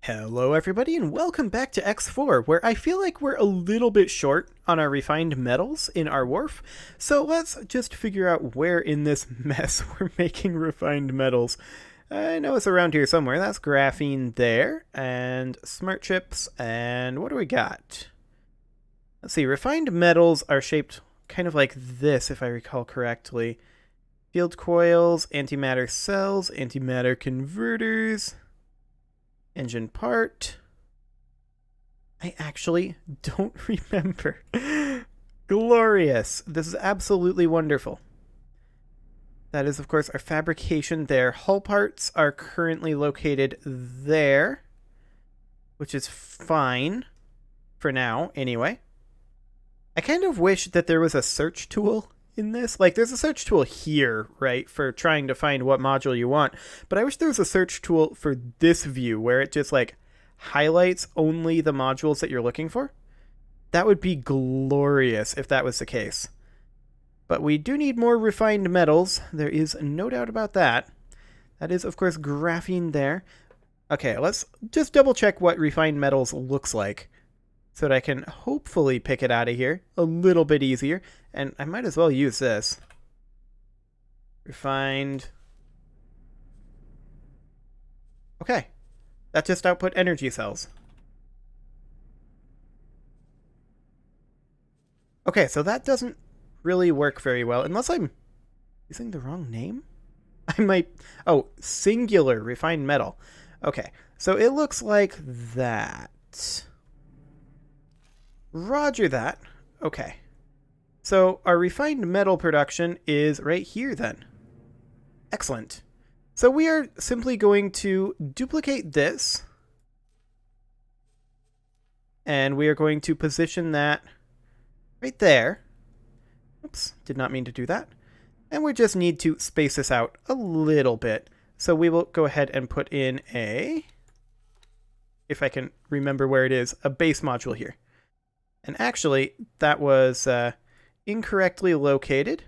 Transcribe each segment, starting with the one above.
Hello everybody and welcome back to X4, where I feel like we're a little bit short on our refined metals in our wharf, so let's just figure out where in this mess we're making refined metals. I know it's around here somewhere. That's graphene there, and smart chips, and what do we got? Let's see, refined metals are shaped kind of like this, if I recall correctly. Field coils, antimatter cells, antimatter converters, engine part. I actually don't remember. Glorious. This is absolutely wonderful. That is, of course, our fabrication there. Hull parts are currently located there, which is fine for now, anyway. I kind of wish that there was a search tool in this. Like, there's a search tool here, right, for trying to find what module you want. But I wish there was a search tool for this view where it just, like, highlights only the modules that you're looking for. That would be glorious if that was the case. But we do need more refined metals. There is no doubt about that. That is, of course, graphene there. Okay, let's just double check what refined metals looks like so that I can hopefully pick it out of here a little bit easier. And I might as well use this. Refined. Okay. That just output energy cells. Okay, so that doesn't really work very well, unless I'm using the wrong name? I might... Oh, singular refined metal. Okay, so it looks like that. Roger that. Okay. So our refined metal production is right here then. Excellent. So we are simply going to duplicate this. And we are going to position that right there. Oops, did not mean to do that. And we just need to space this out a little bit. So we will go ahead and put in a, if I can remember where it is, a base module here. And actually, that was incorrectly located.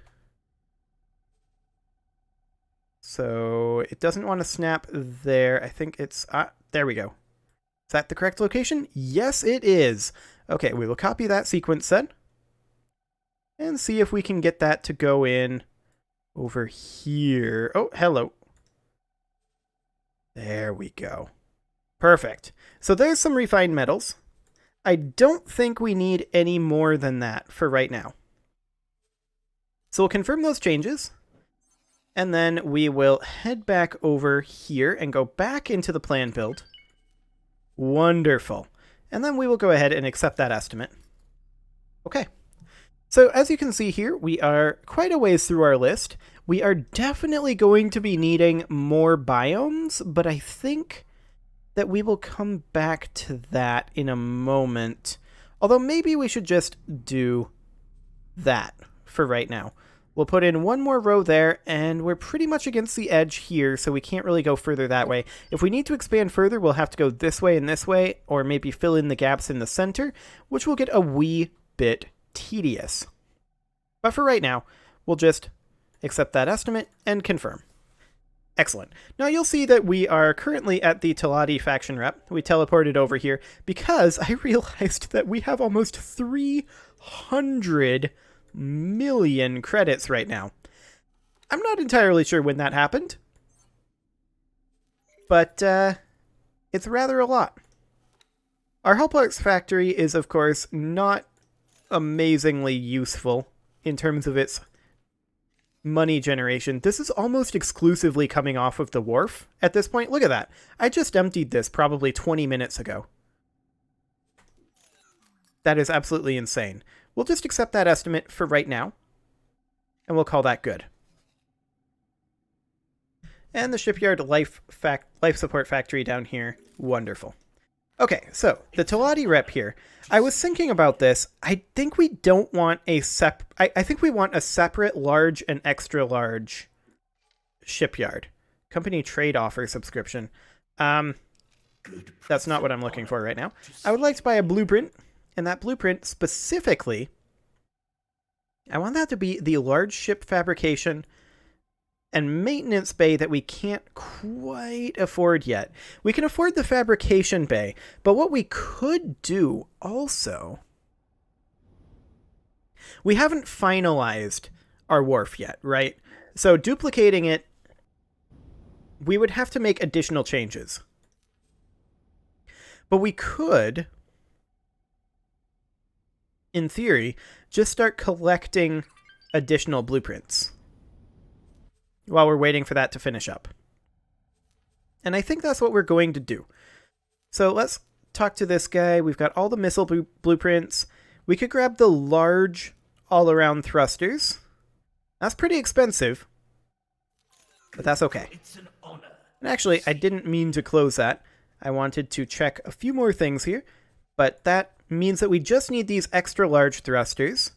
So it doesn't want to snap there. I think it's, there we go. Is that the correct location? Yes, it is. Okay, we will copy that sequence then. And see if we can get that to go in over here. Oh, hello. There we go. Perfect. So there's some refined metals. I don't think we need any more than that for right now. So we'll confirm those changes. And then we will head back over here and go back into the plan build. Wonderful. And then we will go ahead and accept that estimate. Okay. So as you can see here, we are quite a ways through our list. We are definitely going to be needing more biomes, but I think that we will come back to that in a moment. Although maybe we should just do that for right now. We'll put in one more row there, and we're pretty much against the edge here, so we can't really go further that way. If we need to expand further, we'll have to go this way and this way, or maybe fill in the gaps in the center, which will get a wee bit tedious. But for right now, we'll just accept that estimate and confirm. Excellent. Now you'll see that we are currently at the Talati faction rep. We teleported over here because I realized that we have almost 300 million credits right now. I'm not entirely sure when that happened, but it's rather a lot. Our Hull Parts factory is, of course, not amazingly useful in terms of its money generation. This is almost exclusively coming off of the wharf at this point. Look at that. I just emptied this probably 20 minutes ago. That is absolutely insane. We'll just accept that estimate for right now, and we'll call that good. And the shipyard life support factory down here, wonderful. Okay, so the Talati rep here. I was thinking about this. I think we don't want a I think we want a separate large and extra large shipyard. Company trade offer subscription. That's not what I'm looking for right now. I would like to buy a blueprint, and that blueprint specifically, I want that to be the large ship fabrication and maintenance bay that we can't quite afford yet. We can afford the fabrication bay, but what we could do also... We haven't finalized our wharf yet, right? So duplicating it, we would have to make additional changes. But we could, in theory, just start collecting additional blueprints while we're waiting for that to finish up. And I think that's what we're going to do. So let's talk to this guy. We've got all the missile blueprints. We could grab the large all-around thrusters. That's pretty expensive, but that's okay. It's an honor. And actually, I didn't mean to close that. I wanted to check a few more things here, but that means that we just need these extra large thrusters.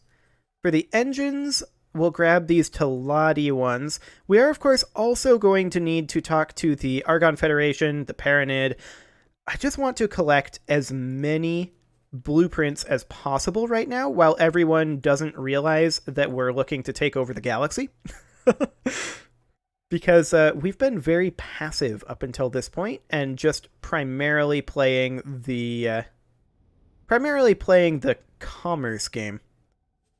For the engines, we'll grab these Teladi ones. We are, of course, also going to need to talk to the Argon Federation, the Paranid. I just want to collect as many blueprints as possible right now while everyone doesn't realize that we're looking to take over the galaxy. Because we've been very passive up until this point and just primarily playing the commerce game.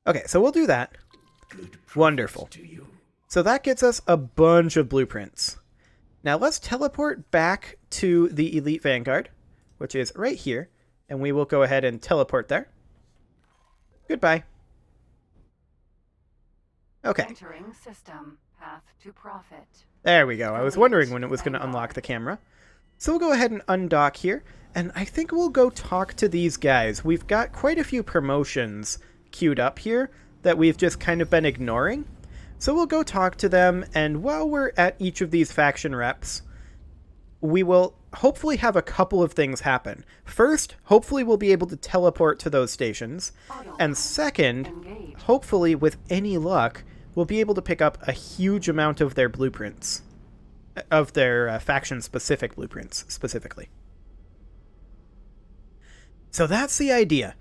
Okay, so we'll do that. Wonderful. So that gets us a bunch of blueprints. Now let's teleport back to the Elite Vanguard, which is right here, and we will go ahead and teleport there. Goodbye. Okay. Entering system. Path to profit. There we go. I was wondering when it was going to unlock the camera. So we'll go ahead and undock here, and I think we'll go talk to these guys. We've got quite a few promotions queued up here that we've just kind of been ignoring. So we'll go talk to them, and while we're at each of these faction reps, we will hopefully have a couple of things happen. First, hopefully we'll be able to teleport to those stations. And second, hopefully with any luck, we'll be able to pick up a huge amount of their blueprints. Of their faction-specific blueprints, specifically. So that's the idea.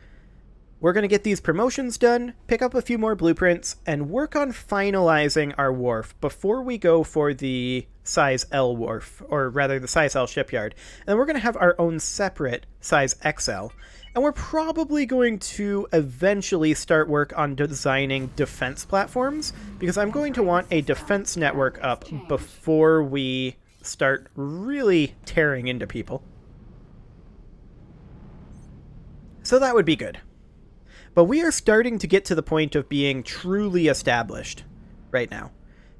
We're going to get these promotions done, pick up a few more blueprints, and work on finalizing our wharf before we go for the size L wharf, or rather the size L shipyard. And then we're going to have our own separate size XL. And we're probably going to eventually start work on designing defense platforms, because I'm going to want a defense network up before we start really tearing into people. So that would be good. But we are starting to get to the point of being truly established right now.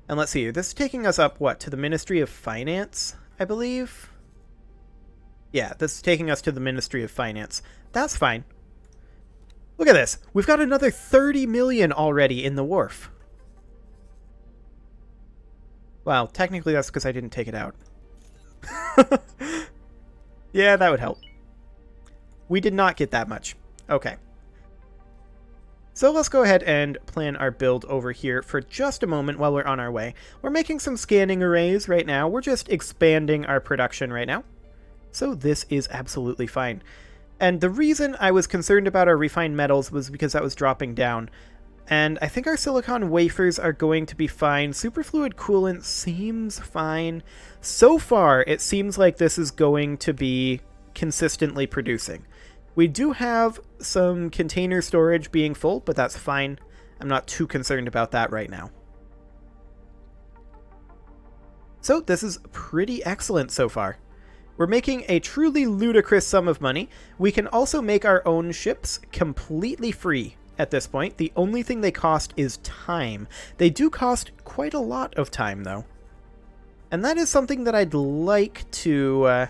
And let's see, this is taking us up, what, to the Ministry of Finance, I believe? Yeah, this is taking us to the Ministry of Finance. That's fine. Look at this. We've got another 30 million already in the wharf. Well, technically that's because I didn't take it out. Yeah, that would help. We did not get that much. Okay. So let's go ahead and plan our build over here for just a moment while we're on our way. We're making some scanning arrays right now. We're just expanding our production right now. So this is absolutely fine. And the reason I was concerned about our refined metals was because that was dropping down. And I think our silicon wafers are going to be fine. Superfluid coolant seems fine. So far, it seems like this is going to be consistently producing. We do have some container storage being full, but that's fine. I'm not too concerned about that right now. So this is pretty excellent so far. We're making a truly ludicrous sum of money. We can also make our own ships completely free at this point. The only thing they cost is time. They do cost quite a lot of time, though. And that is something that I'd like to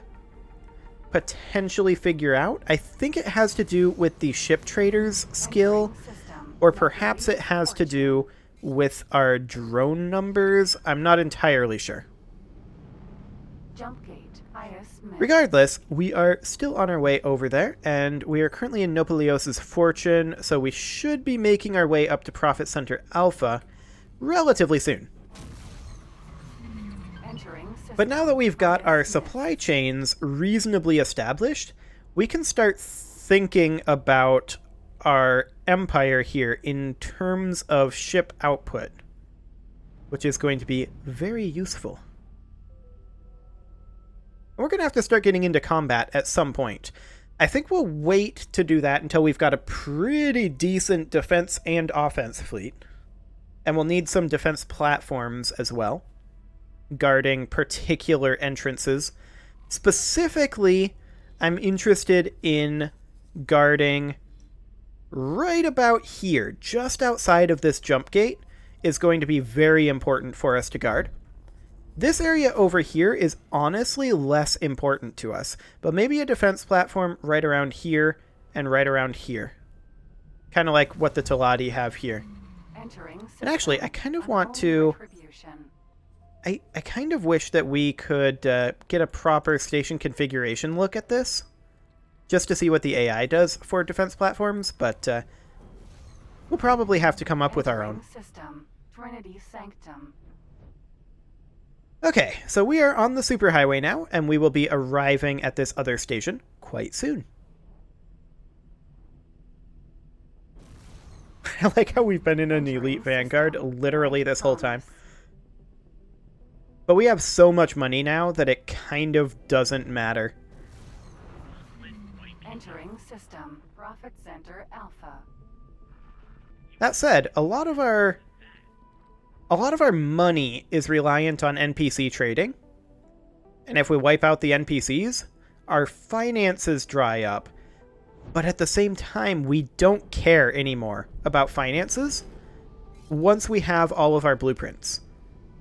potentially figure out. I think it has to do with the ship trader's skill, or perhaps it has to do with our drone numbers. I'm not entirely sure. Regardless, we are still on our way over there, and we are currently in Nopalios' Fortune, so we should be making our way up to Profit Center Alpha relatively soon. But now that we've got our supply chains reasonably established, we can start thinking about our empire here in terms of ship output, which is going to be very useful. We're going to have to start getting into combat at some point. I think we'll wait to do that until we've got a pretty decent defense and offense fleet. And we'll need some defense platforms as well, guarding particular entrances. Specifically, I'm interested in guarding right about here, just outside of this jump gate, is going to be very important for us to guard. This area over here is honestly less important to us, but maybe a defense platform right around here and right around here. Kind of like what the Talati have here. And actually, I kind of want to... I kind of wish that we could get a proper station configuration look at this, just to see what the AI does for defense platforms, but we'll probably have to come up with our own. System. Trinity Sanctum. Okay, so we are on the superhighway now, and we will be arriving at this other station quite soon. I like how we've been in an elite vanguard literally this whole time. But we have so much money now that it kind of doesn't matter. Entering system. Profit Center Alpha. That said, a lot of our money is reliant on NPC trading. And if we wipe out the NPCs, our finances dry up. But at the same time, we don't care anymore about finances once we have all of our blueprints.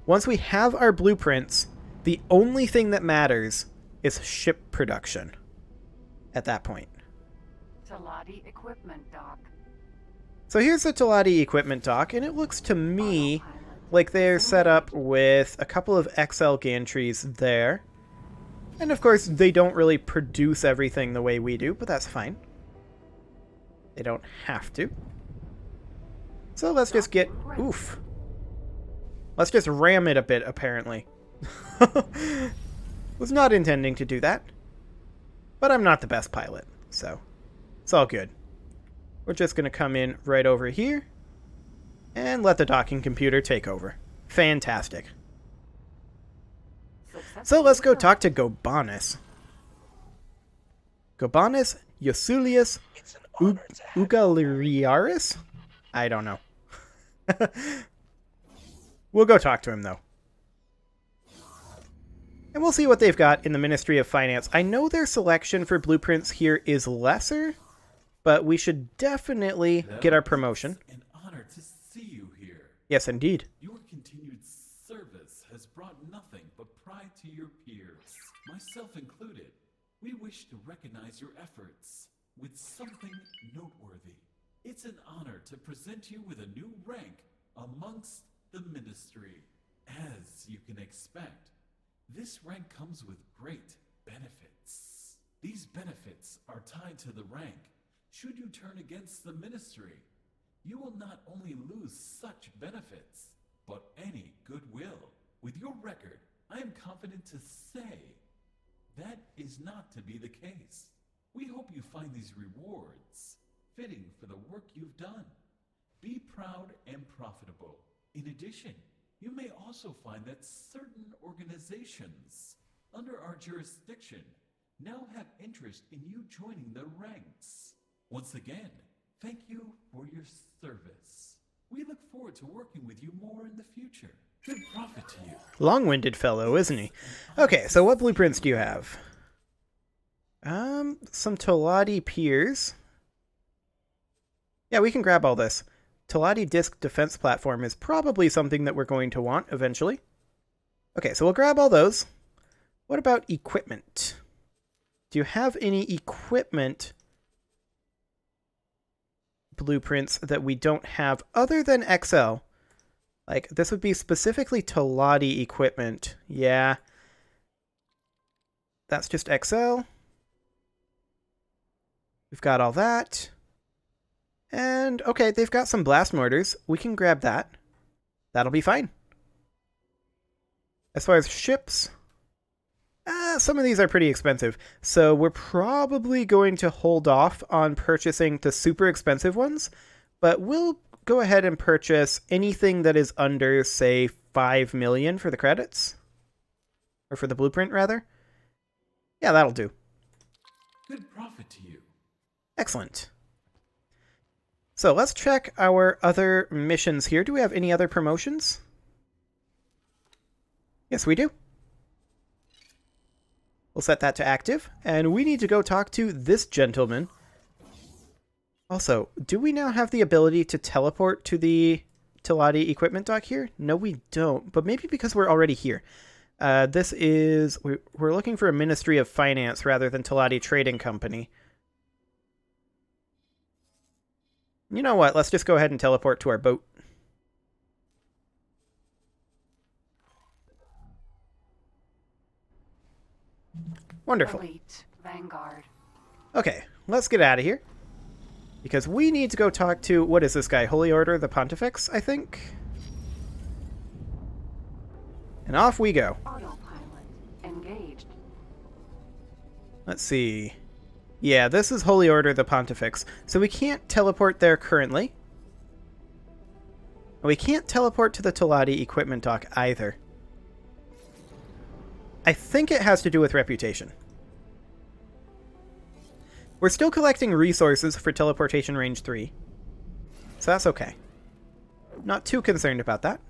Once we have our blueprints, the only thing that matters is ship production at that point. Talati Equipment Dock. So here's the Talati Equipment Dock, and it looks to me like they're set up with a couple of XL gantries there. And of course, they don't really produce everything the way we do, but that's fine. They don't have to. So let's just get... Oof. Let's just ram it a bit, apparently. Was not intending to do that. But I'm not the best pilot, so it's all good. We're just going to come in right over here and let the docking computer take over. Fantastic. So let's go talk to Gobanis. Gobanis Yosulius Ugaliriaris? I don't know. We'll go talk to him, though. And we'll see what they've got in the Ministry of Finance. I know their selection for blueprints here is lesser, but we should definitely get our promotion. An honor to see you here. Yes, indeed. Your continued service has brought nothing but pride to your peers, myself included. We wish to recognize your efforts with something noteworthy. It's an honor to present you with a new rank amongst the ministry. As you can expect, this rank comes with great benefits. These benefits are tied to the rank. Should you turn against the ministry, you will not only lose such benefits, but any goodwill. With your record, I am confident to say that is not to be the case. We hope you find these rewards fitting for the work you've done. Be proud and profitable. In addition, you may also find that certain organizations under our jurisdiction now have interest in you joining the ranks. Once again, thank you for your service. We look forward to working with you more in the future. Good profit to you. Long-winded fellow, isn't he? Okay, so what blueprints do you have? Some Talati piers. Yeah, we can grab all this. Talati Disc Defense Platform is probably something that we're going to want eventually. Okay, so we'll grab all those. What about equipment? Do you have any equipment blueprints that we don't have other than XL? Like, this would be specifically Talati equipment. Yeah. That's just XL. We've got all that. And, okay, they've got some blast mortars. We can grab that. That'll be fine. As far as ships, some of these are pretty expensive. So we're probably going to hold off on purchasing the super expensive ones. But we'll go ahead and purchase anything that is under, say, 5 million for the credits. Or for the blueprint, rather. Yeah, that'll do. Good profit to you. Excellent. So let's check our other missions here. Do we have any other promotions? Yes, we do. We'll set that to active. And we need to go talk to this gentleman. Also, do we now have the ability to teleport to the Tilati equipment dock here? No, we don't. But maybe because we're already here. We're looking for a Ministry of Finance rather than Tilati Trading Company. You know what? Let's just go ahead and teleport to our boat. Wonderful. Elite Vanguard. Okay, let's get out of here. Because we need to go talk to, what is this guy? Holy Order, the Pontifex, I think? And off we go. Autopilot engaged. Let's see. Yeah, this is Holy Order, the Pontifex. So we can't teleport there currently. We can't teleport to the Tilati equipment dock either. I think it has to do with reputation. We're still collecting resources for teleportation range 3. So that's okay. Not too concerned about that.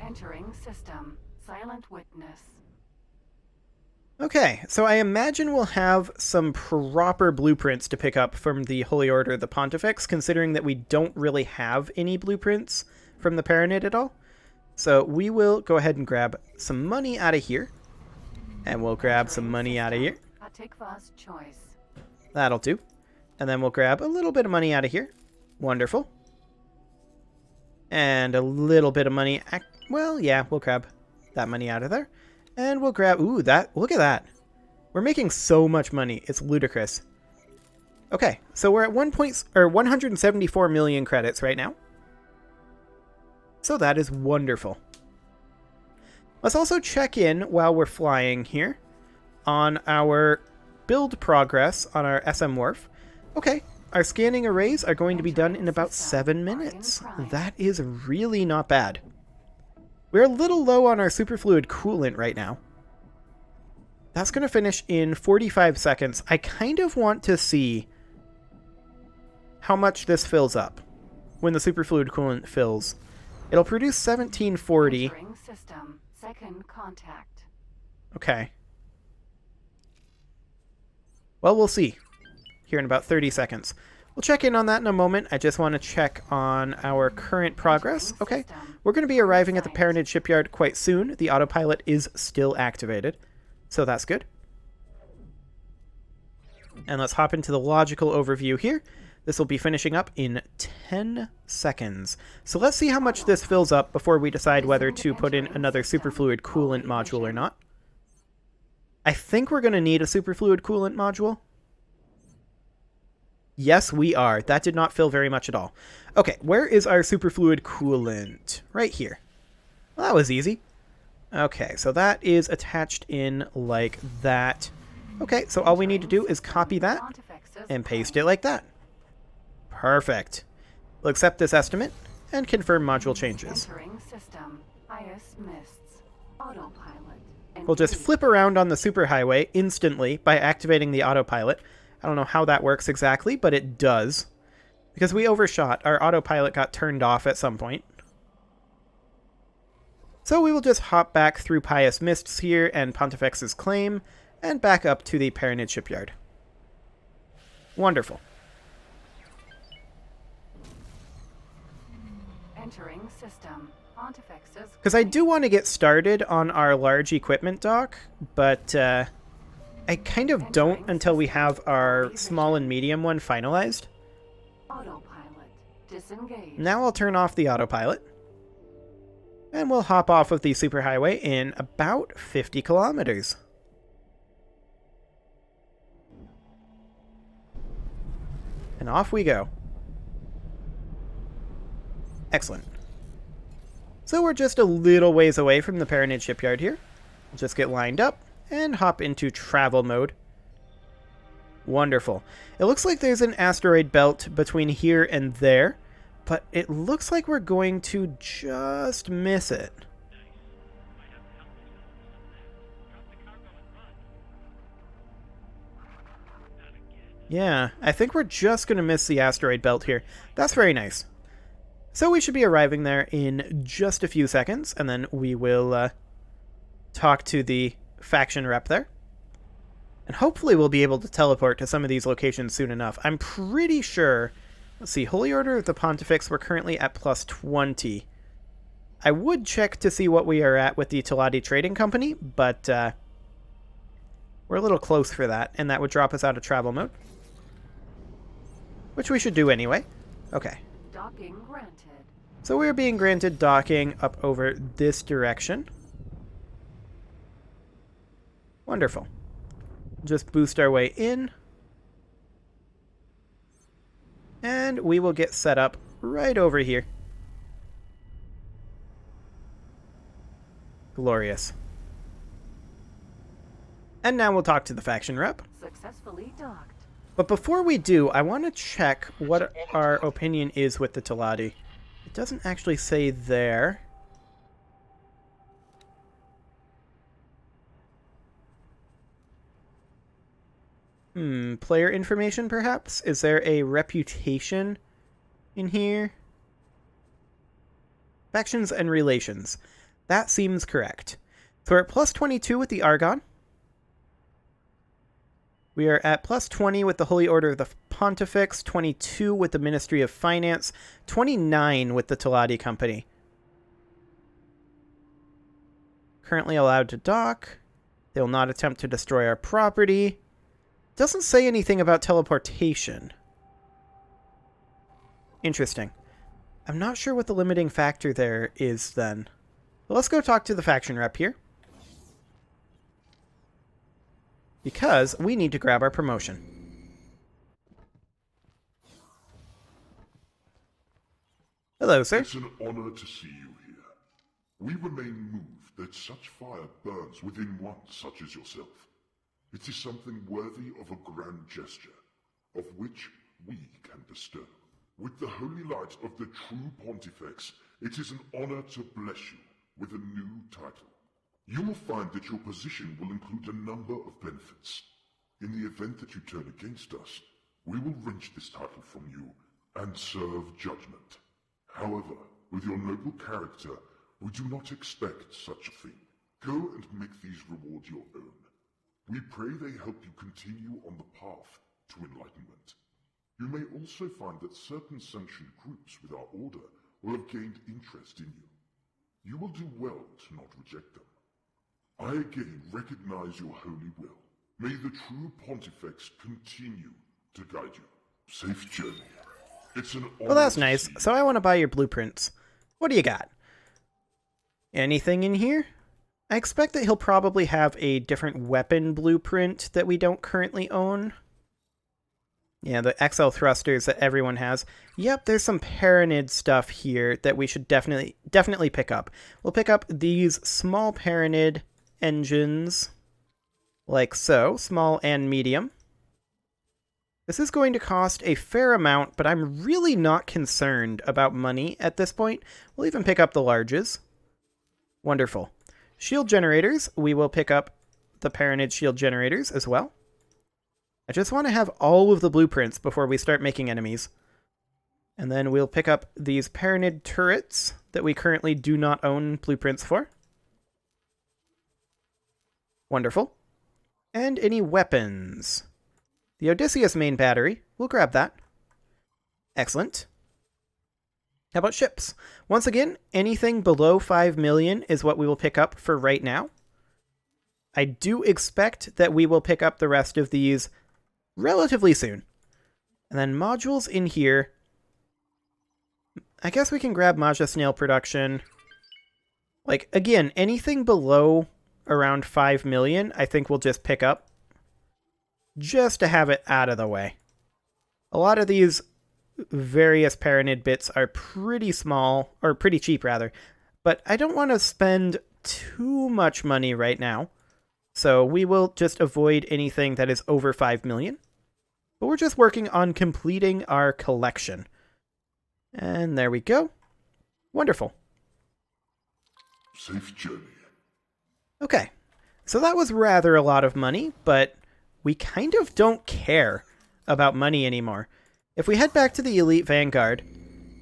Entering system. Silent witness. Okay, so I imagine we'll have some proper blueprints to pick up from the Holy Order of the Pontifex, considering that we don't really have any blueprints from the Paranid at all. So we will go ahead and grab some money out of here. And we'll grab some money out of here. Atikva's choice. That'll do. And then we'll grab a little bit of money out of here. Wonderful. And a little bit of money. Well, yeah, we'll grab that money out of there. And we'll grab... Ooh, that... Look at that. We're making so much money. It's ludicrous. Okay, so we're at 174 million credits right now. So that is wonderful. Let's also check in while we're flying here on our build progress on our SM wharf. Okay, our scanning arrays are going to be done in about 7 minutes. That is really not bad. We're a little low on our superfluid coolant right now. That's going to finish in 45 seconds. I kind of want to see how much this fills up when the superfluid coolant fills. It'll produce 1740. Entering system. Second contact. Okay. Well, we'll see here in about 30 seconds. We'll check in on that in a moment. I just want to check on our current progress. Okay, we're going to be arriving at the Paranid shipyard quite soon. The autopilot is still activated, so that's good. And let's hop into the logical overview here. This will be finishing up in 10 seconds. So let's see how much this fills up before we decide whether to put in another superfluid coolant module or not. I think we're going to need a superfluid coolant module. Yes, we are. That did not fill very much at all. Okay, where is our superfluid coolant? Right here. Well, that was easy. Okay, so that is attached in like that. Okay, so all we need to do is copy that and paste it like that. Perfect. We'll accept this estimate and confirm module changes. Entering system. Ice mists. Autopilot. We'll just flip around on the superhighway instantly by activating the autopilot. I don't know how that works exactly, but it does. Because we overshot. Our autopilot got turned off at some point. So we will just hop back through Pious Mists here and Pontifex's Claim and back up to the Paranid shipyard. Wonderful. Entering system. Pontifex's. Because I do want to get started on our large equipment dock, but I kind of don't until we have our small and medium one finalized. Autopilot. Disengage. Now I'll turn off the autopilot. And we'll hop off of the superhighway in about 50 kilometers. And off we go. Excellent. So we're just a little ways away from the Paranid shipyard here. We'll just get lined up and hop into travel mode. Wonderful. It looks like there's an asteroid belt between here and there. but it looks like we're going to just miss it. Yeah, I think we're just going to miss the asteroid belt here. That's very nice. So we should be arriving there in just a few seconds, and then we will talk to the faction rep there. And hopefully we'll be able to teleport to some of these locations soon enough. I'm pretty sure... Let's see, Holy Order of the Pontifex, we're currently at plus 20. I would check to see what we are at with the Teladi Trading Company, but we're a little close for that, and that would drop us out of travel mode. Which we should do anyway. Okay. Docking granted. So we're being granted docking up over this direction. Wonderful. Just boost our way in. And we will get set up right over here. Glorious. And now we'll talk to the faction rep. Successfully docked. But before we do, I want to check what our opinion is with the Teladi. It doesn't actually say there. Player information, perhaps? Is there a reputation in here? Factions and relations. That seems correct. So we're at plus 22 with the Argon. We are at plus 20 with the Holy Order of the Pontifex, 22 with the Ministry of Finance, 29 with the Teladi Company. Currently allowed to dock. They will not attempt to destroy our property. Doesn't say anything about teleportation. Interesting. I'm not sure what the limiting factor there is then. But let's go talk to the faction rep here. Because we need to grab our promotion. Hello, sir. It's an honor to see you here. We remain moved that such fire burns within one such as yourself. It is something worthy of a grand gesture, of which we can bestow. With the holy light of the true Pontifex, it is an honor to bless you with a new title. You will find that your position will include a number of benefits. In the event that you turn against us, we will wrench this title from you and serve judgment. However, with your noble character, we do not expect such a thing. Go and make these rewards your own. We pray they help you continue on the path to enlightenment. You may also find that certain sanctioned groups with our order will have gained interest in you. You will do well to not reject them. I again recognize your holy will. May the true Pontifex continue to guide you. Safe journey. It's an honor. Well, that's nice. So I want to buy your blueprints. What do you got? Anything in here? I expect that he'll probably have a different weapon blueprint that we don't currently own. Yeah, the XL thrusters that everyone has. Yep, there's some Paranid stuff here that we should definitely pick up. We'll pick up these small Paranid engines, like so, small and medium. This is going to cost a fair amount, but I'm really not concerned about money at this point. We'll even pick up the larges. Wonderful. Shield generators, we will pick up the Paranid shield generators as well. I just want to have all of the blueprints before we start making enemies. And then we'll pick up these Paranid turrets that we currently do not own blueprints for. Wonderful. And any weapons. The Odysseus main battery, we'll grab that. Excellent. How about ships? Once again, anything below 5 million is what we will pick up for right now. I do expect that we will pick up the rest of these relatively soon. And then modules in here. I guess we can grab Maja Snail production. Like, again, anything below around 5 million, I think we'll just pick up. Just to have it out of the way. A lot of these various Paranid bits are pretty small, or pretty cheap rather, but I don't want to spend too much money right now, so we will just avoid anything that is over 5 million. But we're just working on completing our collection. And there we go. Wonderful. Safe journey. Okay, so that was rather a lot of money, but we kind of don't care about money anymore. If we head back to the Elite Vanguard,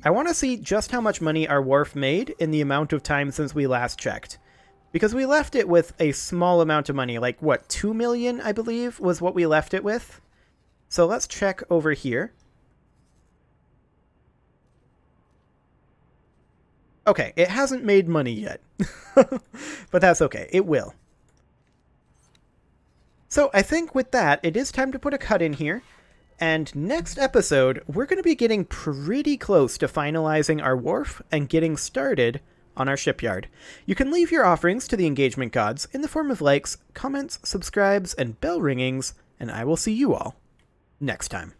I want to see just how much money our wharf made in the amount of time since we last checked. Because we left it with a small amount of money, like, what, 2 million, I believe, was what we left it with? So let's check over here. Okay, it hasn't made money yet. But that's okay, it will. So I think with that, it is time to put a cut in here. And next episode, we're going to be getting pretty close to finalizing our wharf and getting started on our shipyard. You can leave your offerings to the engagement gods in the form of likes, comments, subscribes, and bell ringings, and I will see you all next time.